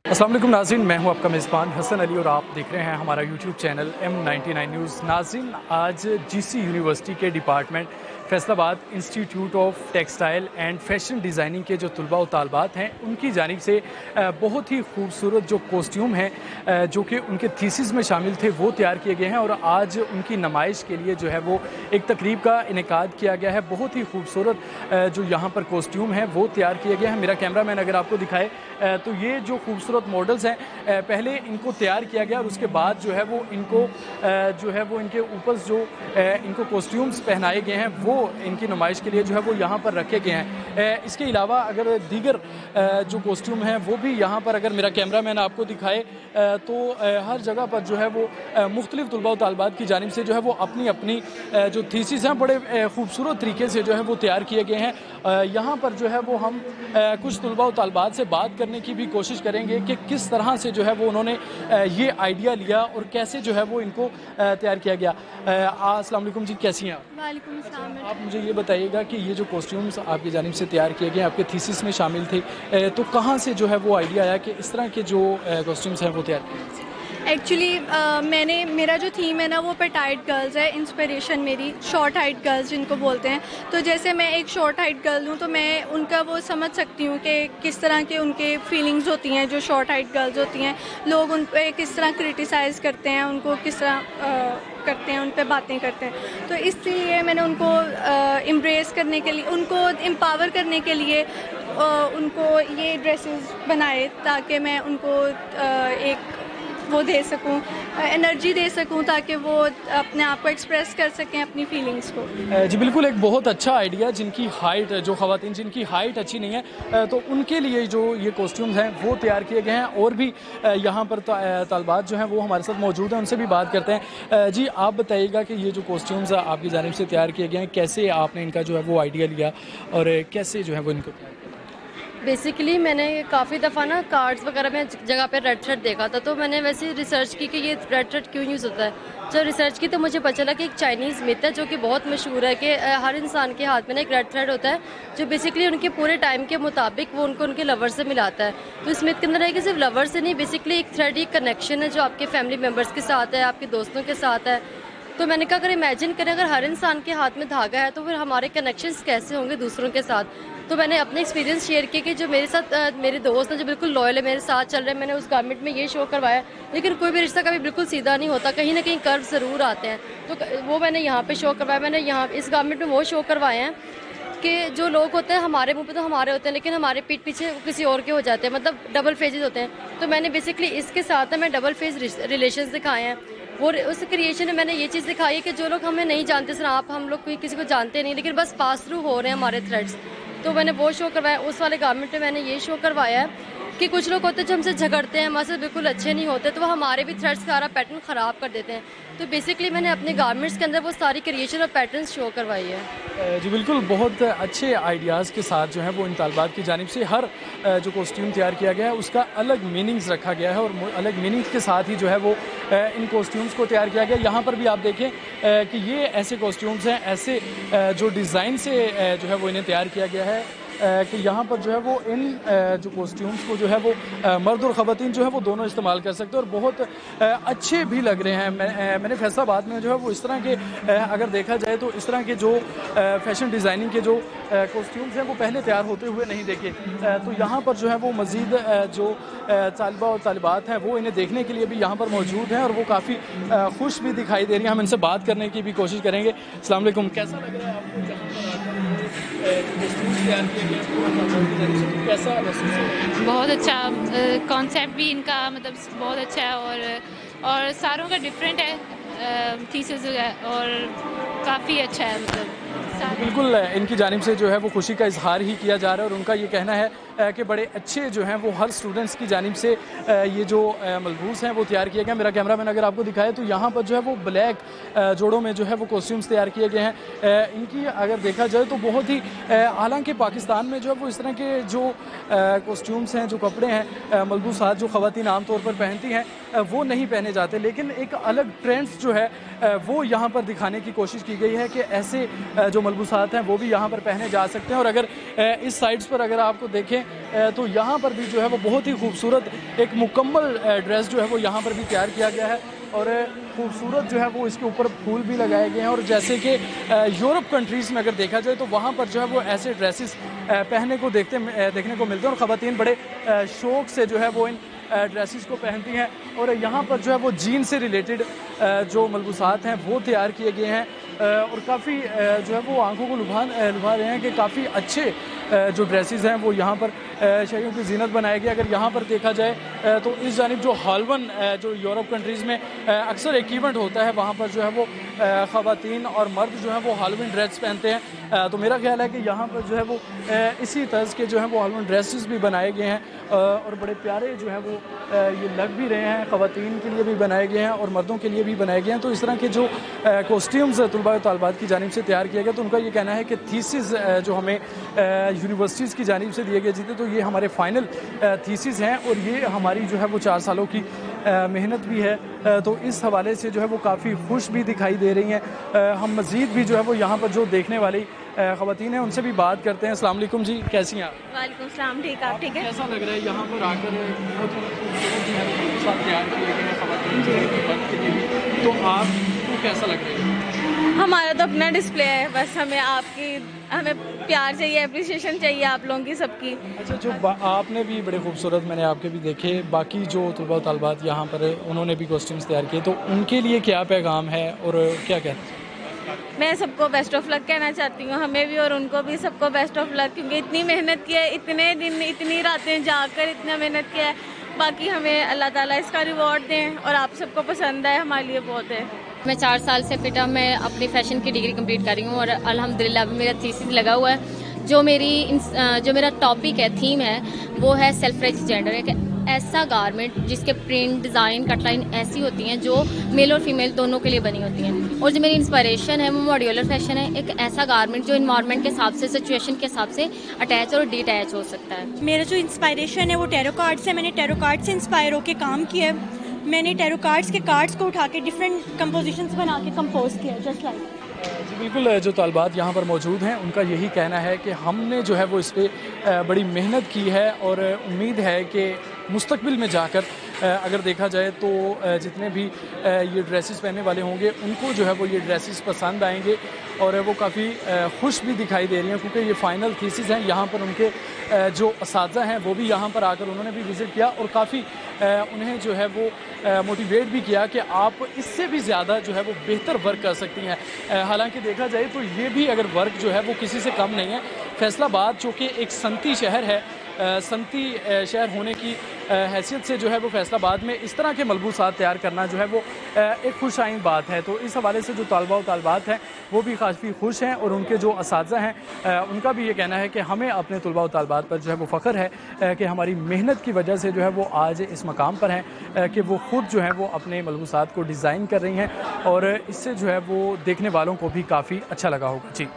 अस्सलाम वालेकुम नाज़रीन, मैं हूं आपका मेज़बान हसन अली और आप देख रहे हैं हमारा यूट्यूब चैनल M99 न्यूज़। नाज़रीन, आज GC यूनिवर्सिटी के department Faisalabad institute of textile and fashion designing के जो तलबा व तालबात हैं उनकी जानिब से बहुत ही खूबसूरत जो कॉस्ट्यूम हैं जो कि उनके थीसिस में शामिल थे वो तैयार किए गए हैं और आज उनकी नुमाइश के लिए जो है वो एक तकरीब का इनेकाद किया गया है। बहुत ही खूबसूरत जो यहाँ पर कॉस्ट्यूम है वो तैयार किए गए हैं। मेरा कैमरामैन अगर आपको दिखाए तो ये जो खूबसूरत मॉडल्स हैं पहले इनको तैयार किया गया और उसके बाद जो है वो इनको जो है वो इनके ऊपर जो इनको कॉस्ट्यूम्स पहनाए गए हैं वो इनकी नुमाइश के लिए जो है वो यहाँ पर रखे गए हैं। इसके अलावा अगर दीगर जो कॉस्ट्यूम हैं वो भी यहाँ पर अगर मेरा कैमरामैन आपको दिखाए तो हर जगह पर जो है वो मुख्तलिफ तलबा व तालबात की जानिब से जो है वो अपनी अपनी जो थीसिस हैं बड़े खूबसूरत तरीके से जो है वो तैयार किए गए हैं। यहाँ पर जो है वो हम कुछ तलबा व तालबात से बात करने की भी कोशिश करेंगे कि किस तरह से जो है वो उन्होंने ये आइडिया लिया और कैसे जो है वो इनको तैयार किया गया। अस्सलाम वालेकुम जी, कैसी हैं आप? वालेकुम सलाम। आप मुझे ये बताइएगा कि ये जो कॉस्ट्यूम्स आपकी जानिब से तैयार किए गए आपके थीसिस में शामिल थे तो कहाँ से जो है वो आइडिया आया कि इस तरह के जो कॉस्ट्यूम्स हैं वो तैयार किए? एक्चुअली मेरा जो थीम है ना वो पेटाइट गर्ल्स है। इंस्पिरेशन मेरी शॉर्ट हाइट गर्ल्स जिनको बोलते हैं। तो जैसे मैं एक शॉर्ट हाइट गर्ल हूँ तो मैं उनका वो समझ सकती हूँ कि किस तरह के उनके फीलिंग्स होती हैं जो शॉर्ट हाइट गर्ल्स होती हैं। लोग उन पर किस तरह क्रिटिसाइज़ करते हैं, उनको किस तरह करते हैं, उन पर बातें करते हैं। तो इसलिए मैंने उनको एम्ब्रेस करने के लिए, उनको एम्पावर करने के लिए उनको ये ड्रेसेस बनाए ताकि मैं उनको एक वो दे सकूं, एनर्जी दे सकूं ताकि वो अपने आप को एक्सप्रेस कर सकें अपनी फीलिंग्स को। जी बिल्कुल, एक बहुत अच्छा आइडिया। जिनकी हाइट जो ख़वातीन जिनकी हाइट अच्छी नहीं है तो उनके लिए जो ये कॉस्ट्यूम्स हैं वो तैयार किए गए हैं। और भी यहाँ पर तालबात जो हैं वो हमारे साथ मौजूद हैं, उनसे भी बात करते हैं। जी आप बताइएगा कि ये जो कॉस्ट्यूम्स आपकी जानिब से तैयार किए गए हैं कैसे आपने इनका जो है वो आइडिया लिया और कैसे जो है वो इनको बेसिकली मैंने काफ़ी दफ़ा ना कार्ड्स वगैरह में जगह पे रेड थ्रेड देखा था, तो मैंने वैसे रिसर्च की कि ये रेड थ्रेड क्यों यूज़ होता है। जब रिसर्च की तो मुझे पता चला कि एक चाइनीज़ मिथ है जो कि बहुत मशहूर है कि हर इंसान के हाथ में ना एक रेड थ्रेड होता है जो बेसिकली उनके पूरे टाइम के मुताबिक वो उनको उनके लवर से मिलाता है। तो इस मिथ के अंदर है कि सिर्फ लवर से नहीं, बेसिकली एक थ्रेड, एक कनेक्शन है जो आपके फैमिली मेम्बर्स के साथ है, आपके दोस्तों के साथ है। तो मैंने कहा अगर इमेजिन करें अगर हर इंसान के हाथ में धागा है तो फिर हमारे कनेक्शंस कैसे होंगे दूसरों के साथ। तो मैंने अपने एक्सपीरियंस शेयर किए कि जो मेरे साथ मेरे दोस्त हैं जो बिल्कुल लॉयल है, मेरे साथ चल रहे हैं। मैंने उस गारमेंट में ये शो करवाया, लेकिन कोई भी रिश्ता कभी बिल्कुल सीधा नहीं होता, कहीं ना कहीं कर्व ज़रूर आते हैं। तो वो मैंने यहाँ पे शो करवाया। मैंने यहाँ इस गारमेंट में वो शो करवाए हैं कि जो लोग होते हैं हमारे मुंह पे तो हमारे होते हैं लेकिन हमारे पीठ पीछे किसी और के हो जाते हैं, मतलब डबल फेजेस होते हैं। तो मैंने बेसिकली इसके साथ मैं डबल फेज रिलेशन दिखाए हैं। वो उस क्रिएशन में मैंने ये चीज़ दिखाई है कि जो लोग हमें नहीं जानते, सर आप हम लोग कोई किसी को जानते नहीं लेकिन बस पास थ्रू हो रहे हैं हमारे थ्रेड्स। तो मैंने वो शो करवाया। उस वाले गारमेंट में मैंने ये शो करवाया है कि कुछ लोग होते हैं जो हमसे झगड़ते हैं, हमारे से बिल्कुल अच्छे नहीं होते, तो वो हमारे भी थ्रेड्स का सारा पैटर्न ख़राब कर देते हैं। तो बेसिकली मैंने अपने गारमेंट्स के अंदर वो सारी क्रिएशन और पैटर्न्स शो करवाई है। जी बिल्कुल, बहुत अच्छे आइडियाज़ के साथ जो है वो इन तालबात की जानिब से हर जो कॉस्ट्यूम तैयार किया गया है उसका अलग मीनिंग्स रखा गया है और अलग मीनिंग्स के साथ ही जो है वो इन कॉस्ट्यूम्स को तैयार किया गया। यहाँ पर भी आप देखें कि ये ऐसे कॉस्ट्यूम्स हैं, ऐसे जो डिज़ाइन से जो है वो इन्हें तैयार किया गया है कि यहाँ पर जो है वो इन जो कॉस्ट्यूम्स को जो है वो मर्द और ख़वातीन जो है वो दोनों इस्तेमाल कर सकते हैं और बहुत अच्छे भी लग रहे हैं। मैंने फैसलाबाद में जो है वो इस तरह के अगर देखा जाए तो इस तरह के जो फैशन डिज़ाइनिंग के जो कॉस्ट्यूम्स हैं वो पहले तैयार होते हुए नहीं देखे। तो यहाँ पर जो है वो मज़ीद जो तालिबा और तालिबात हैं वो इन्हें देखने के लिए भी यहाँ पर मौजूद हैं और वो काफ़ी खुश भी दिखाई दे रही हैं। हम इनसे बात करने की भी कोशिश करेंगे। अस्सलाम वालेकुम, कैसा लग रहा है आपको तैयार किया गया, कैसा महसूस है? बहुत अच्छा कॉन्सेप्ट भी इनका मतलब बहुत अच्छा है और सारों का डिफरेंट है थीसिस और काफ़ी अच्छा है। मतलब बिल्कुल इनकी जानिब से जो है वो खुशी का इजहार ही किया जा रहा है और उनका ये कहना है कि बड़े अच्छे जो हैं वो हर स्टूडेंट्स की जानिब से ये जो मलबूस हैं वो तैयार किए गए हैं। मेरा कैमरामैन अगर आपको दिखाए तो यहाँ पर जो है वो ब्लैक जोड़ों में जो है वो कॉस्ट्यूम्स तैयार किए गए हैं। इनकी अगर देखा जाए तो बहुत ही हालांकि पाकिस्तान में जो है वो इस तरह के जो कॉस्ट्यूम्स हैं, जो कपड़े हैं, मलबूसात जो ख़वातीन आमतौर पर पहनती हैं वो नहीं पहने जाते, लेकिन एक अलग ट्रेंड्स जो है वो यहाँ पर दिखाने की कोशिश की गई है कि ऐसे जो मलबूसात हैं वो भी यहाँ पर पहने जा सकते हैं। और अगर इस साइड्स पर अगर आपको देखें तो यहाँ पर भी जो है वो बहुत ही खूबसूरत एक मुकम्मल ड्रेस जो है वो यहाँ पर भी तैयार किया गया है और खूबसूरत जो है वो इसके ऊपर फूल भी लगाए गए हैं। और जैसे कि यूरोप कंट्रीज़ में अगर देखा जाए तो वहाँ पर जो है वो ऐसे ड्रेसेस पहनने को देखने को मिलते हैं और ख़वातीन बड़े शौक़ से जो है वो इन ड्रेसेस को पहनती हैं। और यहाँ पर जो है वो जीन से रिलेटेड जो मलबूसात हैं वो तैयार किए गए हैं और काफ़ी जो है वो आंखों को लुभा रहे हैं कि काफ़ी अच्छे जो ड्रेसेस हैं वो यहाँ पर शहरियों की जीनत बनाए गए। अगर यहाँ पर देखा जाए तो इस जानिब जो हालवन जो यूरोप कंट्रीज़ में अक्सर एक इवेंट होता है वहाँ पर जो है वो ख़वातीन और मर्द जो है वो हालवन ड्रेस पहनते हैं। तो मेरा ख्याल है कि यहाँ पर जो है वो इसी तर्ज के जो है वो हालवन ड्रेसेस भी बनाए गए हैं और बड़े प्यारे जो है वो ये लग भी रहे हैं। ख़वातीन के लिए भी बनाए गए हैं और मर्दों के लिए भी बनाए गए हैं। तो इस तरह के जो कॉस्ट्यूम्स तलबा तलबात की जानिब से तैयार किया गया तो उनका ये कहना है कि थीसिस जो हमें यूनिवर्सिटीज़ की जानिब से दिए गए जीते तो ये हमारे फाइनल थीसिस हैं और ये हमारी जो है वो 4 सालों की मेहनत भी है। तो इस हवाले से जो है वो काफ़ी खुश भी दिखाई दे रही हैं। हम मज़ीद भी जो है वो यहाँ पर जो देखने वाली ख़वातीन हैं उनसे भी बात करते हैं। अस्सलाम वालेकुम जी, कैसी हैं आप? वालेकुम सलाम, ठीक, आप ठीक है? कैसा लग रहा है यहाँ पर आकर बहुत खूबसूरत जो है साथ तैयार किए गए हैं ख़वातीन जो है मर्द के लिए भी, तो आपको कैसा लग रहा है? हमारा तो अपना डिस्प्ले है, बस हमें प्यार चाहिए, अप्रिसिएशन चाहिए आप लोगों की सबकी। अच्छा, जो आपने भी बड़े खूबसूरत मैंने आपके भी देखे, बाकी जो तलबा तलबात यहाँ पर उन्होंने भी कॉस्ट्यूम्स तैयार किए तो उनके लिए क्या पैगाम है और क्या कहते हैं? मैं सबको बेस्ट ऑफ लक कहना चाहती हूँ, हमें भी और उनको भी सबको बेस्ट ऑफ लक, क्योंकि इतनी मेहनत की है, इतने दिन इतनी रातें जाकर इतना मेहनत किया है। बाकी हमें अल्लाह ताला इसका रिवॉर्ड दें और आप सबको पसंद आए, हमारे लिए बहुत है। मैं 4 साल से फिट हूँ। मैं अपनी फ़ैशन की डिग्री कंप्लीट कर रही हूँ और अल्हम्दुलिल्लाह अभी मेरा थीसिस लगा हुआ है। जो मेरा टॉपिक है, थीम है, वो है सेल्फ रेच जेंडर। एक ऐसा गारमेंट जिसके प्रिंट, डिज़ाइन, कटलाइन ऐसी होती हैं जो मेल और फीमेल दोनों के लिए बनी होती हैं। और जो मेरी इंस्पिरेशन है वो मॉड्यूलर फैशन है, एक ऐसा गारमेंट जो इन्वायरमेंट के हिसाब से, सिचुएशन के हिसाब से अटैच और डिटैच हो सकता है। मेरा जो इंस्पायरेशन है वो टैरो कार्ड्स है। मैंने टैरो कार्ड से इंस्पायर होकर काम किया है। मैंने टैरो कार्ड्स के कार्ड्स को उठा के डिफरेंट कंपोजिशंस बना के कंपोज किया, जस्ट लाइक। जी बिल्कुल, जो तलबात यहाँ पर मौजूद हैं उनका यही कहना है कि हमने जो है वो इस पर बड़ी मेहनत की है और उम्मीद है कि मुस्तकबिल में जाकर अगर देखा जाए तो जितने भी ये ड्रेसेस पहनने वाले होंगे उनको जो है वो ये ड्रेसेस पसंद आएंगे और वो काफ़ी खुश भी दिखाई दे रही हैं क्योंकि ये फ़ाइनल थीसिस हैं। यहाँ पर उनके जो असातिज़ा हैं वो भी यहाँ पर आकर उन्होंने भी विज़िट किया और काफ़ी उन्हें जो है वो मोटिवेट भी किया कि आप इससे भी ज़्यादा जो है वो बेहतर वर्क कर सकती हैं। हालांकि देखा जाए तो ये भी अगर वर्क जो है वो किसी से कम नहीं है। फैसलाबाद जो कि एक सनती शहर है, सनती शहर होने की हैसियत से जो है वो फैसलाबाद में इस तरह के मलबूसात तैयार करना जो है वो एक खुशाइन बात है। तो इस हवाले से जो तलबा व तलबात हैं वो भी काफ़ी खुश हैं और उनके जो असातिज़ा हैं उनका भी ये कहना है कि हमें अपने तलबा व तलबात पर जो है वो फ़ख्र है कि हमारी मेहनत की वजह से जो है वो आज इस मकाम पर हैं कि वो ख़ुद जो है वो अपने मलबूसात को डिज़ाइन कर रही हैं और इससे जो है वो देखने वालों को भी काफ़ी अच्छा लगा होगा। जी।